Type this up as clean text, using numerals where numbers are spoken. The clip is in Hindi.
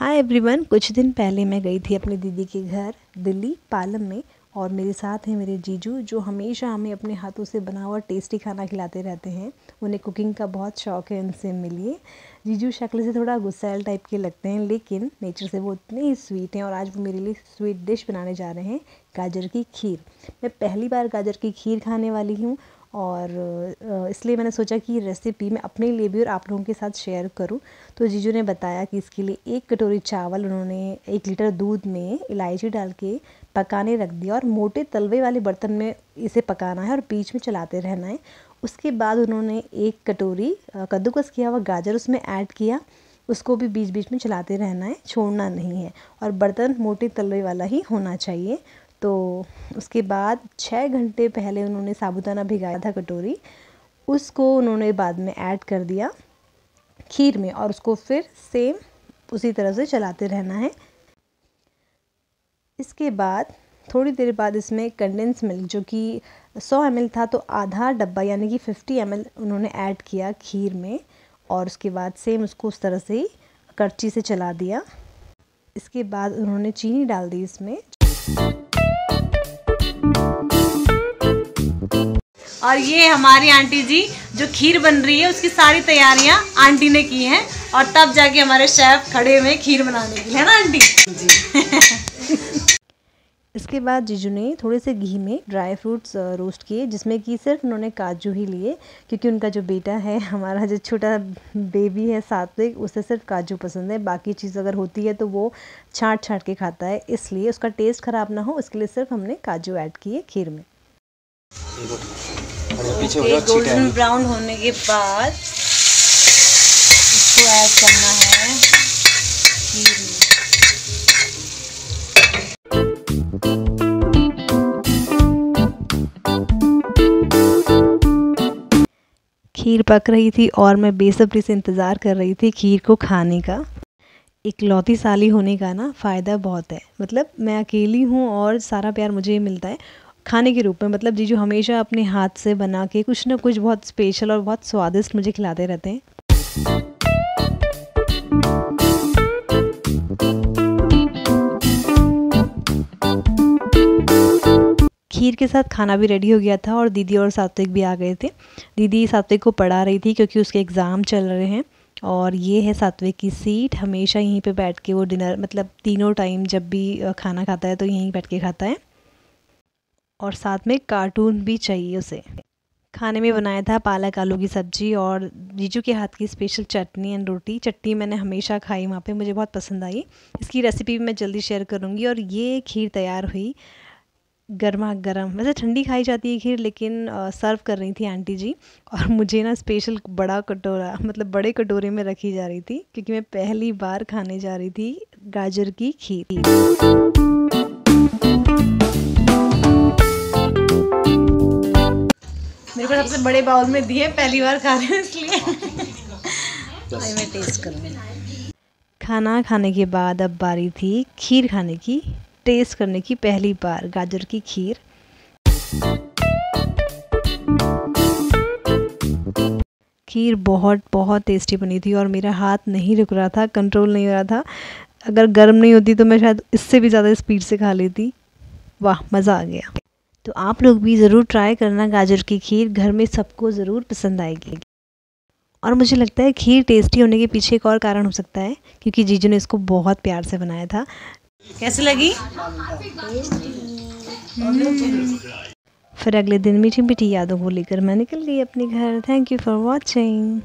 हाय एवरीवन, कुछ दिन पहले मैं गई थी अपनी दीदी के घर दिल्ली पालम में। और मेरे साथ हैं मेरे जीजू, जो हमेशा हमें अपने हाथों से बना हुआ टेस्टी खाना खिलाते रहते हैं। उन्हें कुकिंग का बहुत शौक़ है, उनसे मिलिए। जीजू शक्ल से थोड़ा गुस्सैल टाइप के लगते हैं, लेकिन नेचर से वो इतने ही स्वीट हैं। और आज वो मेरे लिए स्वीट डिश बनाने जा रहे हैं, गाजर की खीर। मैं पहली बार गाजर की खीर खाने वाली हूँ और इसलिए मैंने सोचा कि रेसिपी मैं अपने लिए भी और आप लोगों के साथ शेयर करूं। तो जीजू ने बताया कि इसके लिए 1 कटोरी चावल उन्होंने 1 लीटर दूध में इलायची डाल के पकाने रख दिया और मोटे तलवे वाले बर्तन में इसे पकाना है और बीच में चलाते रहना है। उसके बाद उन्होंने 1 कटोरी कद्दूकस किया हुआ गाजर उसमें ऐड किया, उसको भी बीच बीच में चलाते रहना है, छोड़ना नहीं है। और बर्तन मोटे तलवे वाला ही होना चाहिए। तो उसके बाद 6 घंटे पहले उन्होंने साबूदाना भिगाया था कटोरी, उसको उन्होंने बाद में ऐड कर दिया खीर में और उसको फिर सेम उसी तरह से चलाते रहना है। इसके बाद थोड़ी देर बाद इसमें कंडेंस मिल्क, जो कि 100 ml था, तो आधा डब्बा यानी कि 50 ml उन्होंने ऐड किया खीर में। और उसके बाद सेम उसको उस तरह से ही करछी से चला दिया। इसके बाद उन्होंने चीनी डाल दी इसमें। और ये हमारी आंटी जी जो खीर बन रही है उसकी सारी तैयारियां आंटी ने की हैं, और तब जाके हमारे शेफ खड़े हुए खीर बनाने के लिए, है ना आंटी जी। इसके बाद जीजू ने थोड़े से घी में ड्राई फ्रूट्स रोस्ट किए, जिसमें कि सिर्फ उन्होंने काजू ही लिए, क्योंकि उनका जो बेटा है, हमारा जो छोटा बेबी है सात्विक, उसे सिर्फ काजू पसंद है। बाकी चीज़ अगर होती है तो वो छाँट के खाता है, इसलिए उसका टेस्ट ख़राब ना हो इसके लिए सिर्फ हमने काजू ऐड किए खीर में। गोल्डन ब्राउन होने के बाद इसको ऐड करना है खीर में। खीर पक रही थी और मैं बेसब्री से इंतज़ार कर रही थी खीर को खाने का। इकलौती साली होने का ना फ़ायदा बहुत है, मतलब मैं अकेली हूँ और सारा प्यार मुझे ही मिलता है खाने के रूप में। मतलब जीजू हमेशा अपने हाथ से बना के कुछ ना कुछ बहुत स्पेशल और बहुत स्वादिष्ट मुझे खिलाते रहते हैं। खीर के साथ खाना भी रेडी हो गया था और दीदी और सात्विक भी आ गए थे। दीदी सात्विक को पढ़ा रही थी क्योंकि उसके एग्ज़ाम चल रहे हैं। और ये है सात्विक की सीट, हमेशा यहीं पे बैठ के वो डिनर, मतलब तीनों टाइम जब भी खाना खाता है तो यहीं बैठ के खाता है। और साथ में कार्टून भी चाहिए उसे। खाने में बनाया था पालक आलू की सब्ज़ी और जीजू के हाथ की स्पेशल चटनी एंड रोटी। चटनी मैंने हमेशा खाई वहाँ पे, मुझे बहुत पसंद आई। इसकी रेसिपी भी मैं जल्दी शेयर करूँगी। और ये खीर तैयार हुई गर्मा गर्म। वैसे ठंडी खाई जाती है खीर, लेकिन सर्व कर रही थी आंटी जी। और मुझे ना स्पेशल बड़ा कटोरा, मतलब बड़े कटोरे में रखी जा रही थी, क्योंकि मैं पहली बार खाने जा रही थी गाजर की खीर। मेरे को सबसे बड़े बाउल में दिए, पहली बार खा रहे हैं इसलिए मैं टेस्ट करूँगी। खाना खाने के बाद अब बारी थी खीर खाने की, टेस्ट करने की पहली बार गाजर की खीर। खीर बहुत टेस्टी बनी थी और मेरा हाथ नहीं रुक रहा था, कंट्रोल नहीं हो रहा था। अगर गर्म नहीं होती तो मैं शायद इससे भी ज़्यादा स्पीड से खा लेती। वाह, मज़ा आ गया। तो आप लोग भी ज़रूर ट्राई करना गाजर की खीर, घर में सबको ज़रूर पसंद आएगी। और मुझे लगता है खीर टेस्टी होने के पीछे एक और कारण हो सकता है, क्योंकि जीजू ने इसको बहुत प्यार से बनाया था। कैसी लगी? फिर अगले दिन मीठी मीठी यादों को लेकर मैं निकल गई अपने घर। Thank you for watching.